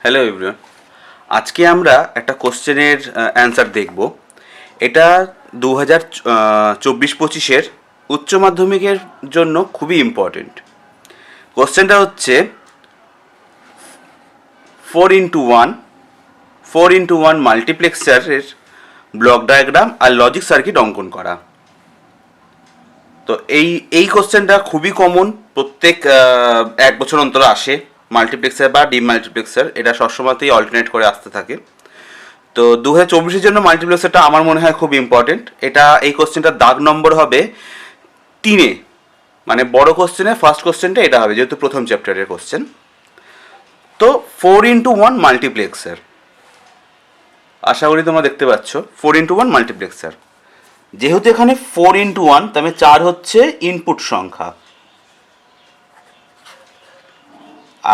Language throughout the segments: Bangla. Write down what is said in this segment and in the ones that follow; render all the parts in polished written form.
হ্যালো এভরিওয়ান, আজকে আমরা একটা কোশ্চেনের অ্যান্সার দেখব। এটা 2024-25 উচ্চ মাধ্যমিকের জন্য খুবই ইম্পর্টেন্ট। কোশ্চেনটা হচ্ছে 4x1 মাল্টিপ্লেক্সারের ব্লক ডায়াগ্রাম আর লজিক সার্কিট অঙ্কন করা। তো এই কোশ্চেনটা খুবই কমন, প্রত্যেক এক বছর অন্তর আসে। মাল্টিপ্লেক্সার বা ডিমাল্টিপ্লেক্সার এটা সবসময়তেই অল্টারনেট করে আসতে থাকে। তো 2024-এর জন্য মাল্টিপ্লেক্সারটা আমার মনে হয় খুব ইম্পর্টেন্ট। এই কোশ্চেনটার দাগ নম্বর হবে 3-এ, মানে বড় কোশ্চেনে ফার্স্ট কোশ্চেনটা এটা হবে, যেহেতু প্রথম চ্যাপ্টারের কোশ্চেন। তো 4x1 মাল্টিপ্লেক্সার, আশা করি তোমরা দেখতে পাচ্ছ 4x1 মাল্টিপ্লেক্সার। যেহেতু এখানে 4x1, তবে 4 হচ্ছে ইনপুট সংখ্যা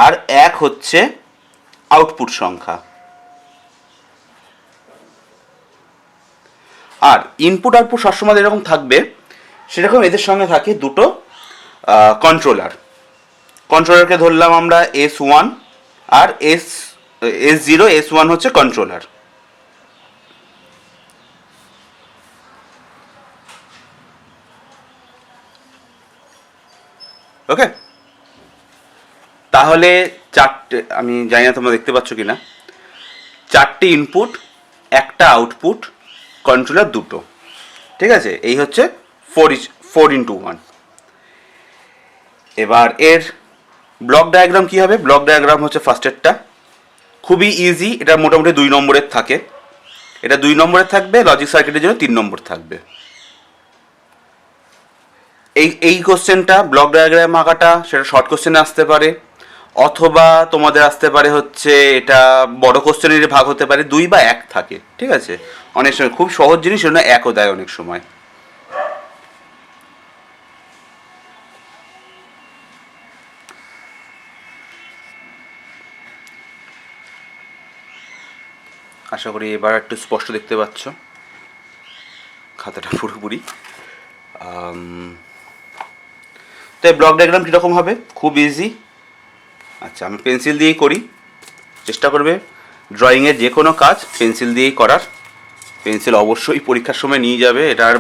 আর 1 হচ্ছে আউটপুট সংখ্যা। আর ইনপুট আউটপুট সবসময় যেরকম থাকবে সেরকম এদের সঙ্গে থাকে দুটো কন্ট্রোলারকে ধরলাম আমরা S1 আর S0। S1 হচ্ছে কন্ট্রোলার। ওকে, তাহলে চারটে, আমি জানি না তোমরা দেখতে পাচ্ছ কিনা, 4টে ইনপুট, একটা আউটপুট, কন্ট্রোলার দুটো। ঠিক আছে, এই হচ্ছে 4x1। এবার এর ব্লক ডায়াগ্রাম কী হবে? ব্লক ডায়াগ্রাম হচ্ছে ফার্স্টেরটা খুবই ইজি, এটা মোটামুটি 2 নম্বরের থাকে। এটা 2 নম্বরের থাকবে, লজিক সার্কিটের জন্য 3 নম্বর থাকবে। এই কোশ্চেনটা ব্লক ডায়াগ্রাম আঁকাটা সেটা শর্ট কোশ্চেনে আসতে পারে, অথবা তোমাদের আসতে পারে হচ্ছে এটা বড় কোশ্চেনের ভাগ হতে পারে, 2 বা 1 থাকে। ঠিক আছে, অনেক সময় খুব সহজ জিনিস জন্য 1ও দেয় অনেক সময়। আশা করি এবার একটু স্পষ্ট দেখতে পাচ্ছ খাতাটা পুরোপুরি। তো এই ব্লক ডায়াগ্রাম কীরকম হবে? খুব ইজি। আচ্ছা, আমি পেন্সিল দিয়েই করি, চেষ্টা করবে ড্রয়িংয়ের যে কোনো কাজ পেন্সিল দিয়েই করার। পেন্সিল অবশ্যই পরীক্ষার সময় নিয়ে যাবে, এটা আর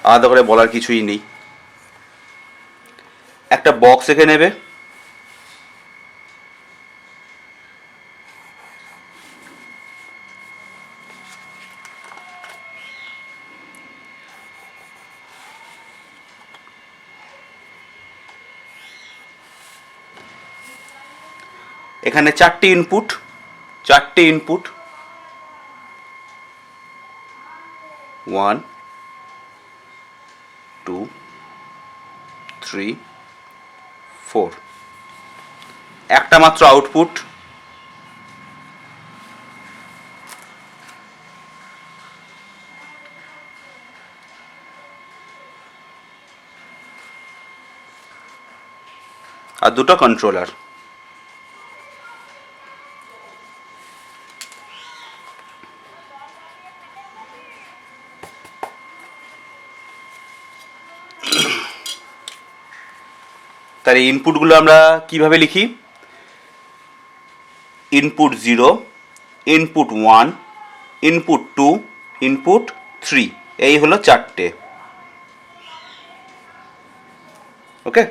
আলাদা করে বলার কিছুই নেই। একটা বক্স এঁকে নেবে, এখানে 4টে ইনপুট 1 2 3 4, একটা মাত্র আউটপুট, আর দুটো কন্ট্রোলার। তার এই ইনপুটগুলো আমরা কিভাবে লিখি? ইনপুট 0, ইনপুট 1, ইনপুট 2, ইনপুট 3, এই হলো 4টে। ওকে,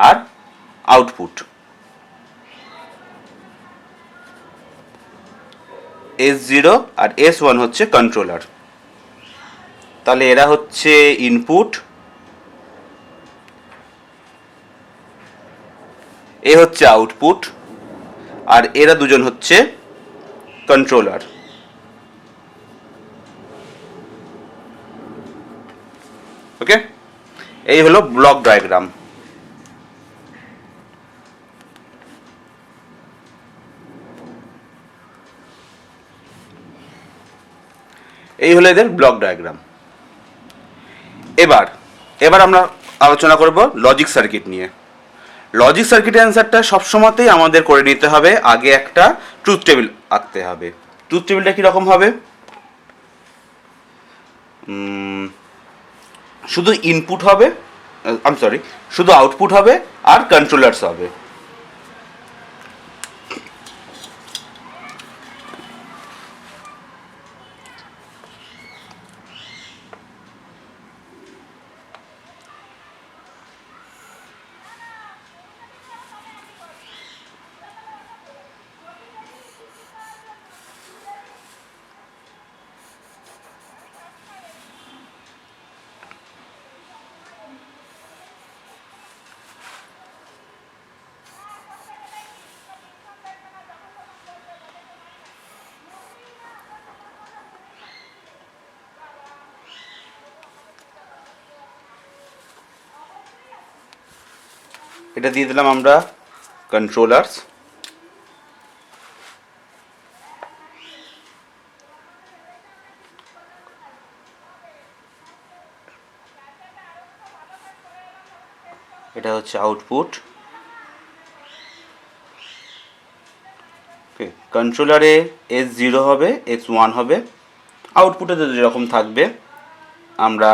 আর আউটপুট S0 আর S1 হচ্ছে কন্ট্রোলার। তাহলে এরা হচ্ছে ইনপুট, এ হচ্ছে আউটপুট, আর এরা দুজন হচ্ছে কন্ট্রোলার। ওকে, এই হলো ব্লক ডায়াগ্রাম। এই হলো এদের ব্লক ডায়াগ্রাম। এবার আমরা আলোচনা করব লজিক সার্কিট নিয়ে। লজিক সার্কিটের অ্যান্সারটা সবসময়তেই আমাদের করে নিতে হবে, আগে একটা ট্রুথ টেবিল আঁকতে হবে। ট্রুথ টেবিলটা কীরকম হবে? শুধু ইনপুট হবে, শুধু আউটপুট হবে আর কন্ট্রোলার্স হবে। এটা দিয়ে দিলাম আমরা কন্ট্রোলার্স। এটা হচ্ছে আউটপুট। ওকে, কন্ট্রোলারে S0 হবে, S1 হবে, আউটপুটে তো যেরকম থাকবে। আমরা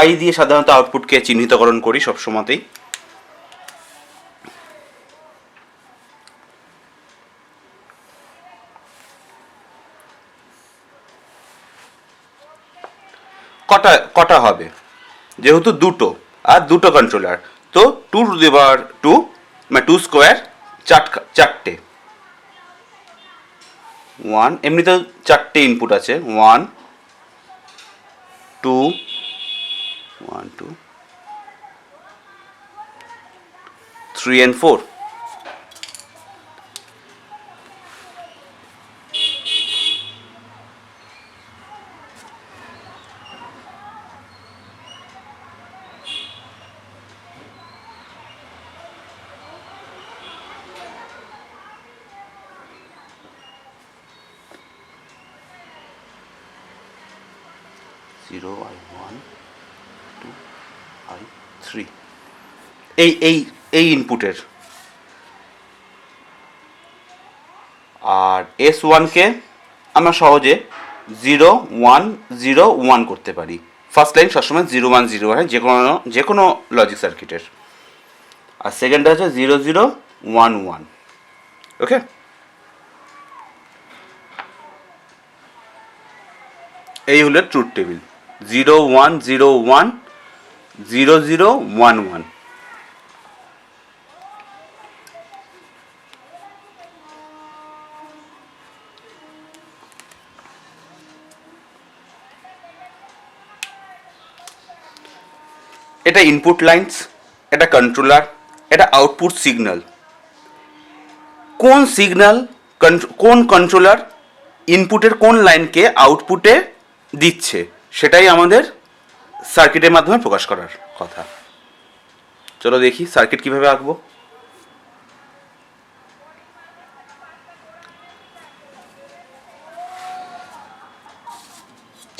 Y দিয়ে সাধারণত আউটপুটকে চিহ্নিতকরণ করি সবসময়তেই। কটা কটা হবে, যেহেতু দুটো আর দুটো কন্ট্রোলার, তো 2^2 মানে 2 স্কোয়ার, চারটে। 1, এমনিতে চারটে ইনপুট আছে, 1 2 1 2 3 and 4। জিরো I1 2 I3 এই এই এই ইনপুটের। আর S1কে আমরা সহজে 0 1 0 1 করতে পারি। ফার্স্ট লাইন সবসময় 0 1 0 হয় যে কোনো লজিক সার্কিটের। আর সেকেন্ডটা হচ্ছে 0 0 1 1। ওকে, এই হলো ট্রুথ টেবিল। 0 1 0 1 0 0 1 1। এটা ইনপুট লাইনস, এটা কন্ট্রোলার, এটা আউটপুট সিগন্যাল। কোন সিগন্যাল, কোন কন্ট্রোলার ইনপুটের কোন লাইনকে আউটপুটে দিচ্ছে, সেটাই আমাদের সার্কিটের মাধ্যমে প্রকাশ করার কথা। চলো দেখি সার্কিট কিভাবে আঁকবো।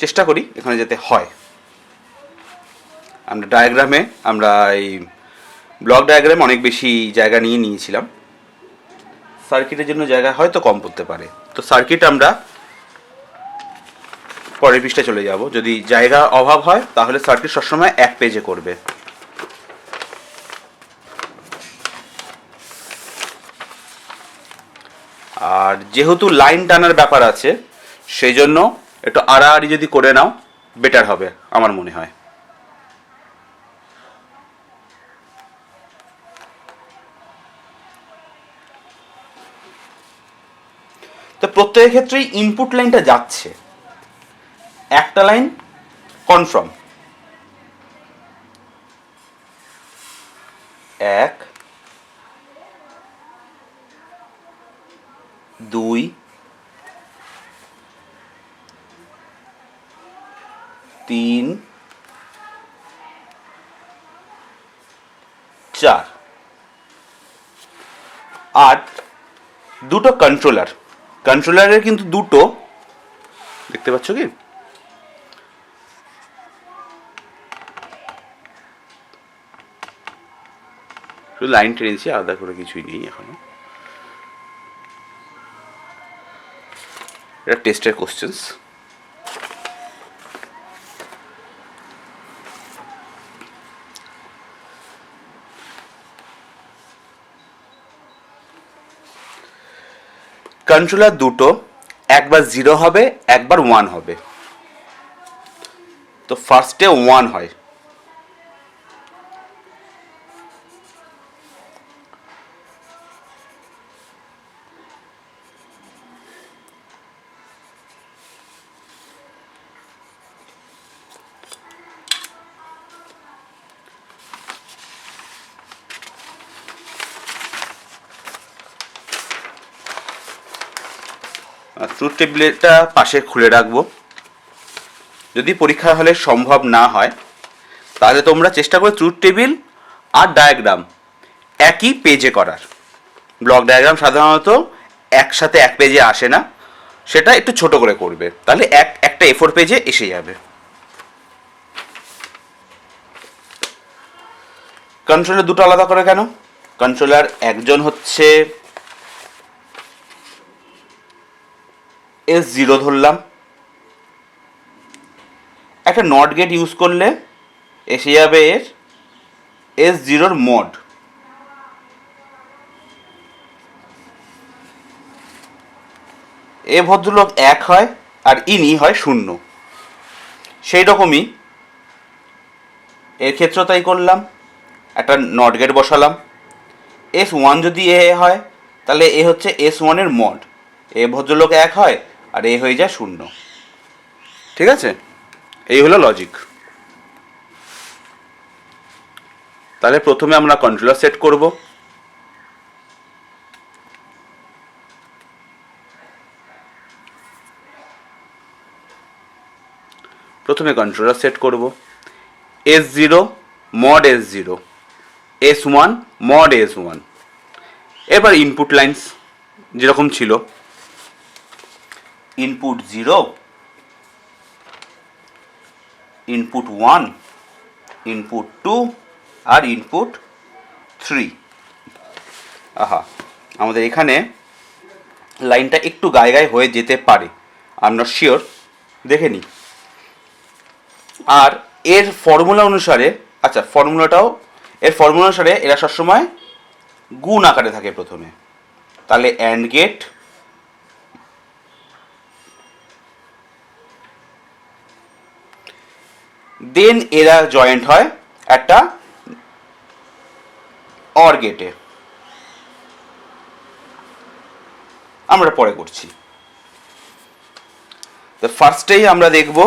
চেষ্টা করি এখানে যাতে হয়। আমরা ডায়াগ্রামে, আমরা এই ব্লক ডায়াগ্রামে অনেক বেশি জায়গা নিয়েছিলাম, সার্কিটের জন্য জায়গা হয়তো কম পড়তে পারে। তো সার্কিট আমরা পরের পৃষ্ঠায় চলে যাব। যদি জায়গা অভাব হয় তাহলে সার্কিট সবসময় এক পেজে করবে। আর যেহেতু লাইন টানার ব্যাপার আছে, সেই জন্য একটু আড়াআড়ি যদি করে নাও বেটার হবে আমার মনে হয়। তো প্রত্যেকের ক্ষেত্রেই ইনপুট লাইনটা যাচ্ছে, একটা লাইন কনফার্ম, 1 2 3 4। আর দুটো কন্ট্রোলার, কন্ট্রোলারের কিন্তু দুটো, দেখতে পাচ্ছ কি, শুধু লাইন টেনেছি, আলাদা করে কিছুই নেই এখনো। এটা টেস্টের কোশ্চেন্স। কন্ট্রোলার দুটো, একবার 0 হবে, একবার 1 হবে। তো ফার্স্টে 1 হয়, ট্রুথ টেবিলটা পাশে খুলে রাখবো। যদি পরীক্ষা হলে সম্ভব না হয় তাহলে তোমরা চেষ্টা করে ট্রুথ টেবিল আর ডায়াগ্রাম একই পেজে করার। ব্লক ডায়াগ্রাম সাধারণত একসাথে এক পেজে আসে না, সেটা একটু ছোট করে করবে, তাহলে একটা A4 পেজে এসে যাবে। কন্ট্রোলার দুটো আলাদা করে কেন? কন্ট্রোলার একজন হচ্ছে S0 ধরলাম, একটা নট গেট ইউজ করলে এসে যাবে এর S0 মড। এ ভদ্রলোক 1 হয় আর ইনি হয় 0। সেই রকমই এর ক্ষেত্রেও তাই করলাম, একটা নট গেট বসালাম। S1 যদি এ হয় তাহলে এ হচ্ছে S1 এর মড, এ ভদ্রলোক 1 হয় আর এ হয়ে যায় 0। ঠিক আছে, এই হলো লজিক। তাহলে প্রথমে আমরা কন্ট্রোলার সেট করব। প্রথমে কন্ট্রোলার সেট করব S0 mod S0, S1 mod S1। এবার ইনপুট লাইন্স যেরকম ছিল, ইনপুট 0, ইনপুট 1, ইনপুট 2 আর ইনপুট 3। আহা, আমাদের এখানে লাইনটা একটু গায়ে গায়ে হয়ে যেতে পারে, আই এম নট শিওর, দেখে নিই। আর এর ফর্মুলা অনুসারে, আচ্ছা এর ফর্মুলা অনুসারে এরা সবসময় গুণ আকারে থাকে প্রথমে, তাহলে অ্যান্ড গেট দেন এরা জয়েন্ট হয় একটা অর গেটে। আমরা পরে করছি। তো ফার্স্টেই আমরা দেখব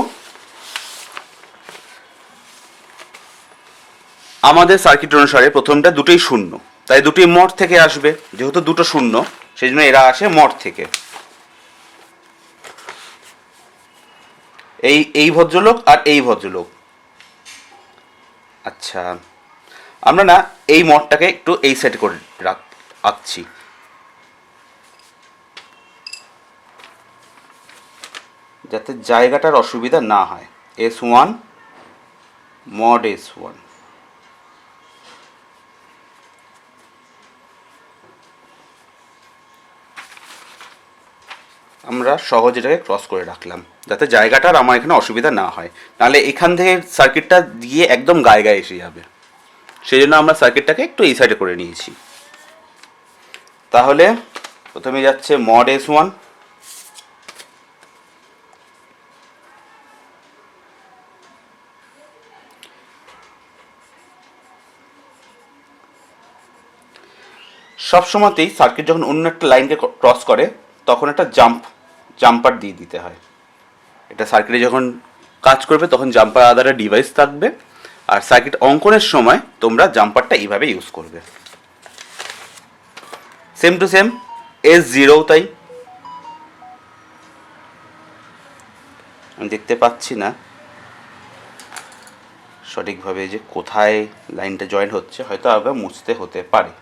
আমাদের সার্কিট অনুসারে প্রথমটা দুটোই 0, তাই দুটোই মড থেকে আসবে, যেহেতু দুটো 0 সেই জন্য এরা আসে মড থেকে। এই ভদ্রলোক আর এই ভদ্রলোক। আচ্ছা, আমরা না এই মডটাকে একটু এই সেট করে রাখছি, যাতে জায়গাটার অসুবিধা না হয়। S1 mod S1। আমরা সহজ এটাকে ক্রস করে রাখলাম যাতে জায়গাটার আমার এখানে অসুবিধা না হয়, নাহলে এখান থেকে সার্কিটটা দিয়ে একদম গায়ে গায়ে এসে যাবে। সেই জন্য আমরা সার্কিটটাকে একটু এই সাইডে করে নিয়েছি। তাহলে প্রথমে যাচ্ছে mod S1, সবসময়তেই সার্কিট যখন অন্য একটা লাইনকে ক্রস করে তখন একটা জাম্পার দিয়ে দিতে হয়। এটা সার্কিটে যখন কাজ করবে তখন জাম্পার আলাদা ডিভাইস থাকবে, আর সার্কিট অঙ্কনের সময় তোমরা জাম্পারটা এইভাবে ইউজ করবে। সেম টু সেম S0 তাই। আমি দেখতে পাচ্ছি না সঠিকভাবে যে কোথায় লাইনটা জয়েন হচ্ছে, হয়তো আবার মুছতে হতে পারে।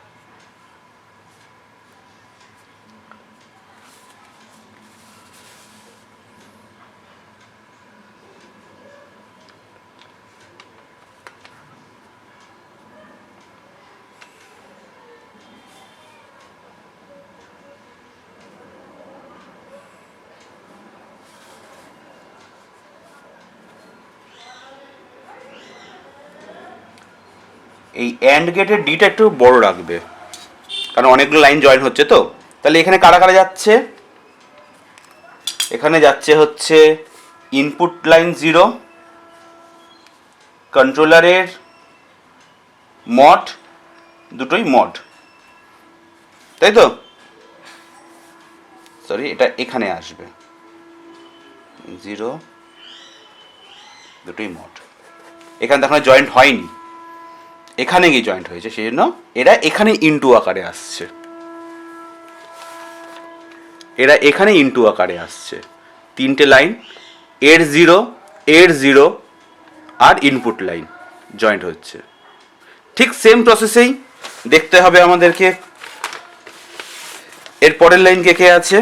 এই অ্যান্ড গেটের ডিটা একটু বড় রাখবে, কারণ অনেকগুলো লাইন জয়েন হচ্ছে তো। তাহলে এখানে কারা কারা যাচ্ছে? এখানে যাচ্ছে হচ্ছে ইনপুট লাইন 0, কন্ট্রোলারের মড, দুটোই মড, তাই তো? সরি, এটা এখানে আসবে 0, দুটোই মড। এখানে তখন জয়েন্ট হয়নি, এখানে গিয়ে জয়েন্ট হয়েছে, সেই জন্য এরা এখানে ইনটু আকারে আসছে, এরা এখানে ইনটু আকারে আসছে। তিনটে লাইন এর 0 আর ইনপুট লাইন জয়েন্ট হচ্ছে। ঠিক সেম প্রসেসেই দেখতে হবে আমাদেরকে। এর পরের লাইন কে আছে,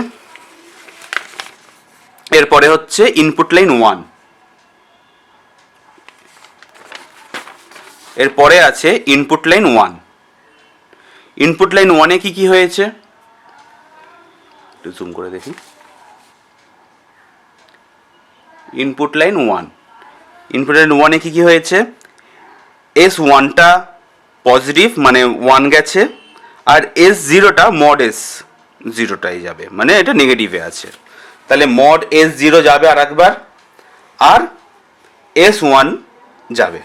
এরপরে হচ্ছে ইনপুট লাইন 1, এরপরে আছে ইনপুট লাইন 1। ইনপুট লাইন 1-এ কি হয়েছে একটু জুম করে দেখি। ইনপুট লাইন 1-এ কি হয়েছে, S1টা পজিটিভ মানে 1 গেছে, আর S0টা মড S0টাই যাবে, মানে এটা নেগেটিভে আছে। তাহলে মড S0 যাবে আর একবার, আর S1 যাবে।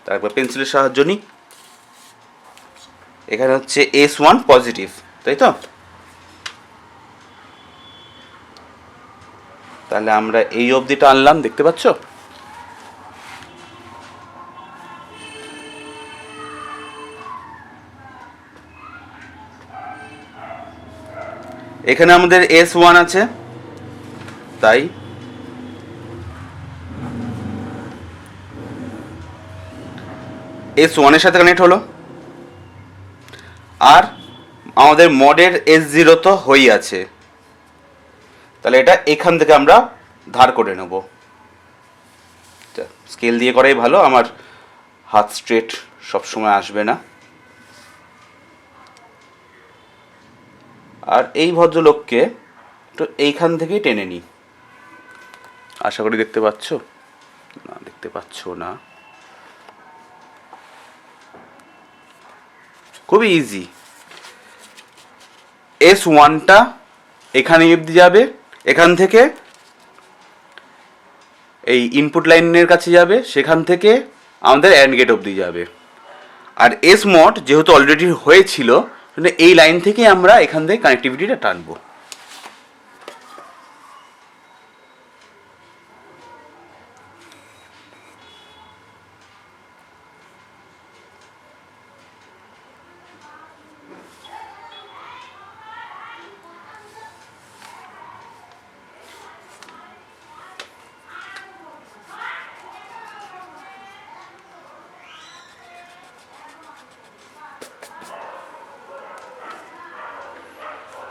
তারপর পেন্সিলের সাহায্য নিই। এখানে হচ্ছে S1 পজিটিভ, তাই তো? তাহলে আমরা এই অবধিটা আনলাম, দেখতে পাচ্ছ? এখানে আমাদের S1 আছে, তাই S1 এর সাথে কানেক্ট হলো, আর আমাদের মডের S0 তো হয়েই আছে, তাহলে এটা এখান থেকে আমরা ধার করে নেব। স্কেল দিয়ে করাই ভালো, আমার হাত স্ট্রেট সবসময় আসবে না। আর এই ভদ্রলোককে তো এইখান থেকেই টেনে নিই। আশা করি দেখতে পাচ্ছ, না দেখতে পাচ্ছ না, খুবই ইজি। S1টা এখানে অবধি যাবে, এখান থেকে এই ইনপুট লাইনের কাছে যাবে, সেখান থেকে আমাদের অ্যান্ড গেট অবধি যাবে। আর এস মড যেহেতু অলরেডি হয়েছিল, এই লাইন থেকে আমরা এখান থেকে কানেক্টিভিটিটা টানবো।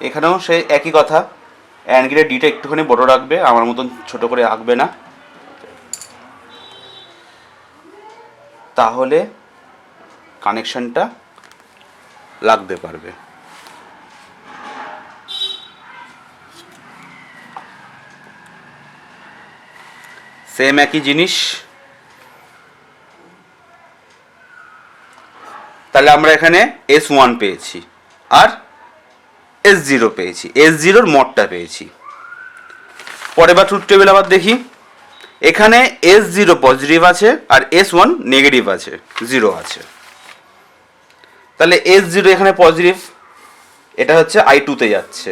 এখানেও সেই একই কথা, অ্যান্ড গেটের ডিটা একটুখানি বড় রাখবে, আমার মতন ছোট করে আঁকবে না, তাহলে কানেকশনটা লাগতে পারবে। সেম একই জিনিস। তাহলে আমরা এখানে S1 পেয়েছি আর S0 পেয়েছি, S0-র মডটা পেয়েছি। পরে বা ট্রুথ টেবিল আবার দেখি, এখানে S0 পজিটিভ আছে আর S1 নেগেটিভ আছে, 0 আছে। তাহলে S0 এখানে পজিটিভ, এটা হচ্ছে I2-তে যাচ্ছে।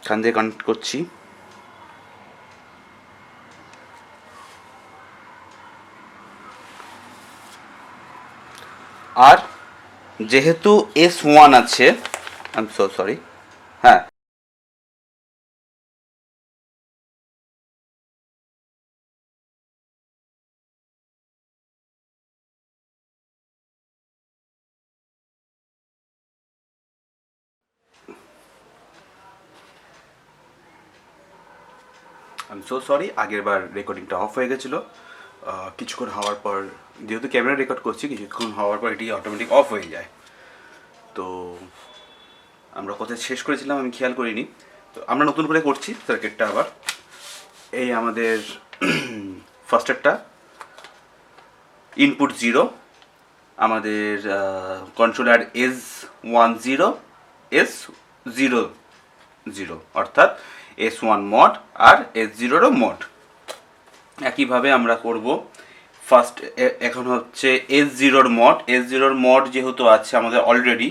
এখান থেকে কানেক্ট করছি। আর যেহেতু S1 আছে, আই এম সো সরি, হ্যাঁ, আই এম সো সরি, আগের বার রেকর্ডিংটা অফ হয়ে গেছিলো। কিছুক্ষণ হওয়ার পর, যেহেতু ক্যামেরা রেকর্ড করছি, কিছুক্ষণ হওয়ার পর এটি অটোমেটিক অফ হয়ে যায়। তো আমরা কোথায় শেষ করেছিলাম আমি খেয়াল করিনি। তো আমরা নতুন করে করছি সার্কিটটা আবার। এই আমাদের ফার্স্টেরটা ইনপুট 0, আমাদের কন্ট্রোলার S10 S00, অর্থাৎ S1 মড আর S0-রও মড। একইভাবে আমরা করব। ফার্স্ট এখন হচ্ছে S0-র মড, S0-র মড যেহেতু আছে আমাদের অলরেডি,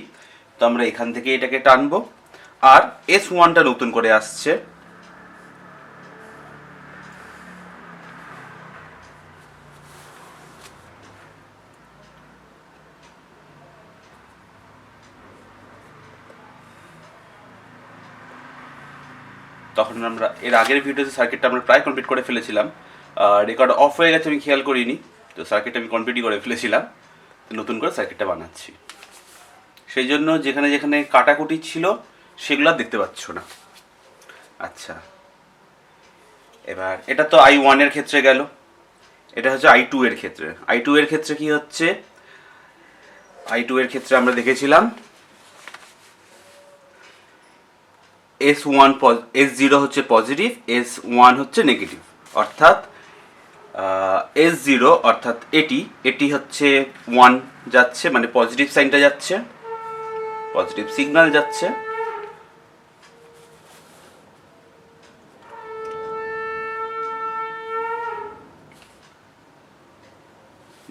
তো আমরা এখান থেকে এটাকে টানবো। আর S1টা নতুন করে আসছে, তখন আমরা এর আগের ভিডিওতে সার্কিটটা আমরা প্রায় কমপ্লিট করে ফেলেছিলাম। রেকর্ড অফ হয়ে গেছে, আমি খেয়াল করিনি। তো সার্কিটটা আমি কমপ্লিটই করে ফেলেছিলাম, নতুন করে সার্কিটটা বানাচ্ছি। সেই জন্য যেখানে যেখানে কাটাকুটি ছিল সেগুলো আর দেখতে পাচ্ছ না। আচ্ছা, এবার এটা তো I1 এর ক্ষেত্রে গেল, এটা হচ্ছে I2 এর ক্ষেত্রে। I2 এর ক্ষেত্রে কি হচ্ছে, I2 এর ক্ষেত্রে আমরা দেখেছিলাম S0 হচ্ছে পজিটিভ, S1 হচ্ছে নেগেটিভ। অর্থাৎ S0 অর্থাৎ এটি হচ্ছে 1 যাচ্ছে, মানে পজিটিভ সাইনটা যাচ্ছে, পজিটিভ সিগন্যাল যাচ্ছে।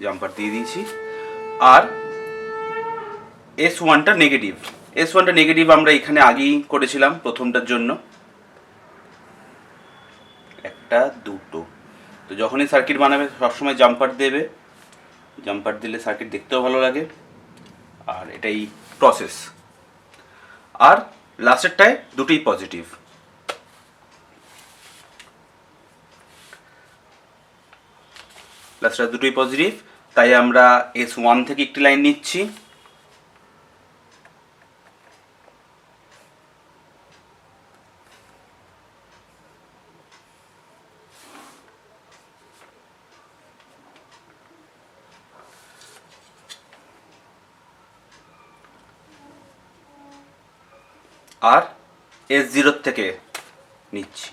জাম্পার দিয়ে দিয়েছি। আর S1টা নেগেটিভ, S1টা নেগেটিভ আমরা এখানে আগেই করেছিলাম প্রথমটার জন্য, একটা দুটো। তো যখনই সার্কিট বানাবে সবসময় জাম্পার দেবে, জাম্পার দিলে সার্কিট দেখতেও ভালো লাগে, আর এটাই প্রসেস। আর লাস্টেরটায় দুটোই পজিটিভ। লাস্টের দুটোই পজিটিভ, তাই আমরা S1 থেকে একটি লাইন নিচ্ছি, আর S0 থেকে নিচ্ছি।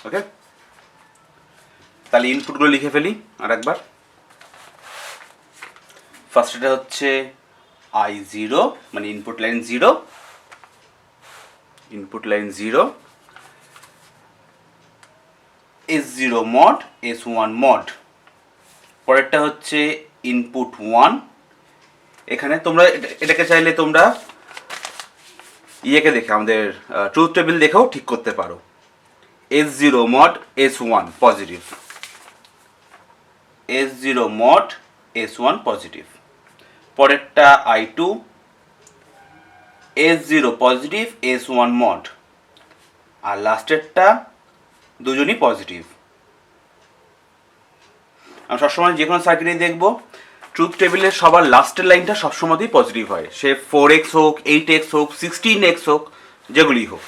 ওকে, তাহলে ইনপুটগুলো লিখে ফেলি আর একবার। ফার্স্ট এটা হচ্ছে I0, মানে input line 0, input line 0, S0 mod, S1 mod. পরেরটা হচ্ছে ইনপুট 1। এখানে তোমরা এটাকে চাইলে তোমরা ইয়েকে দেখে আমাদের ট্রুথ টেবিল দেখেও ঠিক করতে পারো। S0 mod, S1 positive, S0 mod, S1 positive. পরেরটা I2, S0 positive, S1 mod. আর লাস্টেরটা দুজনই পজিটিভ। আমি সবসময় যে কোনো সার্কিটেই দেখবো ট্রুথ টেবিলের সবার লাস্টের লাইনটা সবসময়ই পজিটিভ হয়, সে 4x হোক, 8x হোক, 16x হোক, যেগুলি হোক।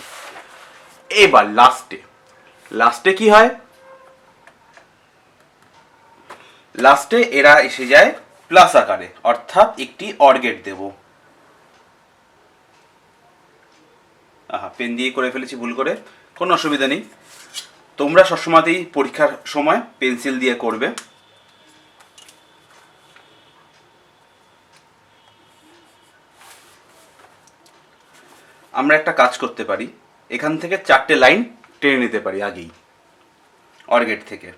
এবার লাস্টে কি হয়, লাস্টে এরা এসে যায় প্লাস আকারে, অর্থাৎ একটি অর গেট দেব। পেন দিয়ে করে ফেলেছি ভুল করে, কোনো অসুবিধা নেই। তোমরা সবসময়তেই পরীক্ষার সময় পেন্সিল দিয়ে করবে। আমরা একটা কাজ করতে পারি, এখান থেকে 4টে লাইন টেনে নিতে পারি আগেই অর গেট থেকে।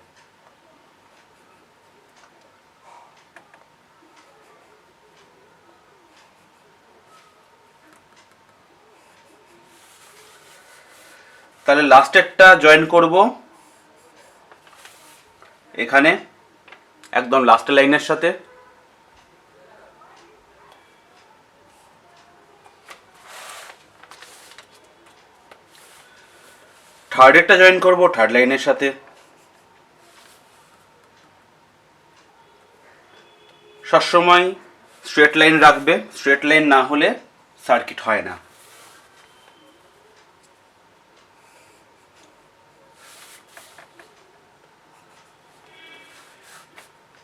তাহলে লাস্টেরটা জয়েন করব এখানে একদম লাস্টের লাইনের সাথে। থার্ডেরটা জয়েন করব থার্ড লাইনের সাথে। সবসময় স্ট্রেট লাইন রাখবে, স্ট্রেট লাইন না হলে সার্কিট হয় না।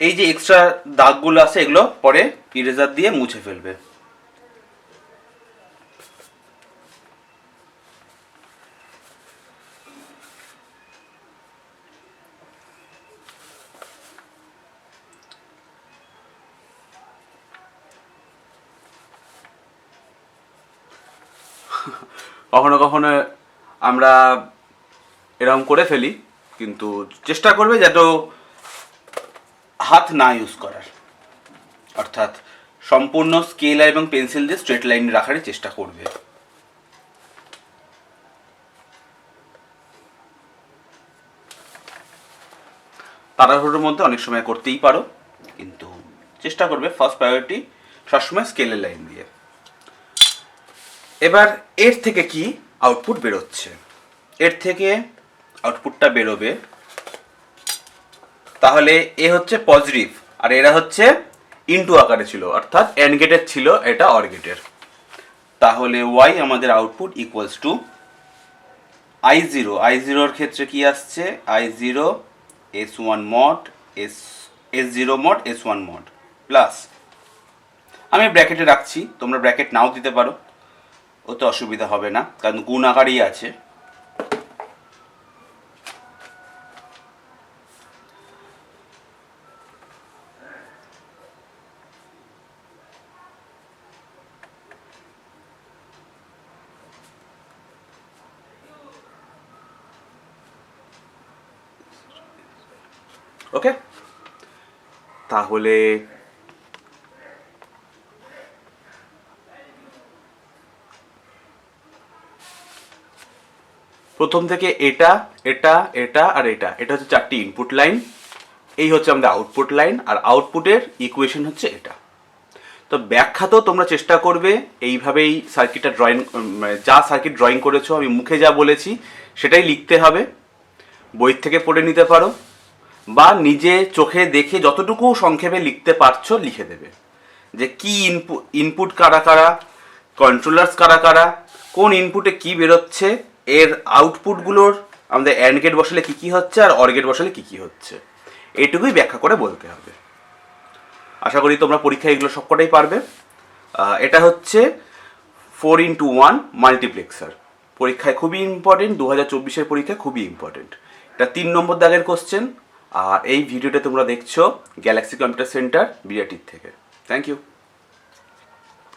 এই যে এক্সট্রা দাগগুলো আছে এগুলো পরে ইরেজার দিয়ে মুছে ফেলবে। কখনো কখনো আমরা এরকম করে ফেলি, কিন্তু চেষ্টা করবে যাতে হাত না ইউজ করার, অর্থাৎ সম্পূর্ণ স্কেল এবং পেন্সিল দিয়ে স্ট্রেট লাইন রাখারই চেষ্টা করবে। তাড়াহুড়োর মধ্যে অনেক সময় করতেই পারো, কিন্তু চেষ্টা করবে ফার্স্ট প্রায়োরিটি সবসময় স্কেলের লাইন দিয়ে। এবার এর থেকে কি আউটপুট বেরোচ্ছে, এর থেকে আউটপুটটা বেরোবে, তাহলে এ হচ্ছে পজিটিভ আর এরা হচ্ছে ইনটু আকারে ছিল, অর্থাৎ এন্ড গেটের ছিল, এটা অর গেটের। তাহলে ওয়াই আমাদের আউটপুট ইকুয়ালস টু আই জিরোর ক্ষেত্রে কি আসছে, I0 S1 mod S0 mod S1 mod plus, আমি ব্র্যাকেটে রাখছি, তোমরা ব্র্যাকেট নাও দিতে পারো, ওতে অসুবিধা হবে না, কারণ গুণ আকারেই আছে। ওকে, তাহলে প্রথম থেকে এটা এটা এটা আর এটা, এটা হচ্ছে চারটি ইনপুট লাইন, এই হচ্ছে আমাদের আউটপুট লাইন, আর আউটপুটের ইকুয়েশন হচ্ছে এটা। তো ব্যাখ্যা তো তোমরা চেষ্টা করবে এইভাবেই সার্কিটটা ড্রয়িং, যা সার্কিট ড্রয়িং করেছো আমি মুখে যা বলেছি সেটাই লিখতে হবে, বই থেকে পড়ে নিতে পারো বা নিজে চোখে দেখে যতটুকু সংক্ষেপে লিখতে পারছো লিখে দেবে, যে কি ইনপুট কারা কারা, কন্ট্রোলার্স কারা কারা, কোন ইনপুটে কি বেরোচ্ছে, এর আউটপুটগুলোর আমাদের অ্যান্ড গেট বসালে কী কী হচ্ছে আর অর গেট বসালে কী কী হচ্ছে, এইটুকুই ব্যাখ্যা করে বলতে হবে। আশা করি তোমরা পরীক্ষায় এগুলো সবকটাই পারবে। এটা হচ্ছে 4x1 মাল্টিপ্লেক্সার, পরীক্ষায় খুবই ইম্পর্টেন্ট, 2024-এর পরীক্ষায় খুবই ইম্পর্টেন্ট। এটা 3 নম্বর দাগের কোশ্চেন, আর এই ভিডিওটা তোমরা দেখছো গ্যালাক্সি কম্পিউটার সেন্টার বিরাটির থেকে। Thank you.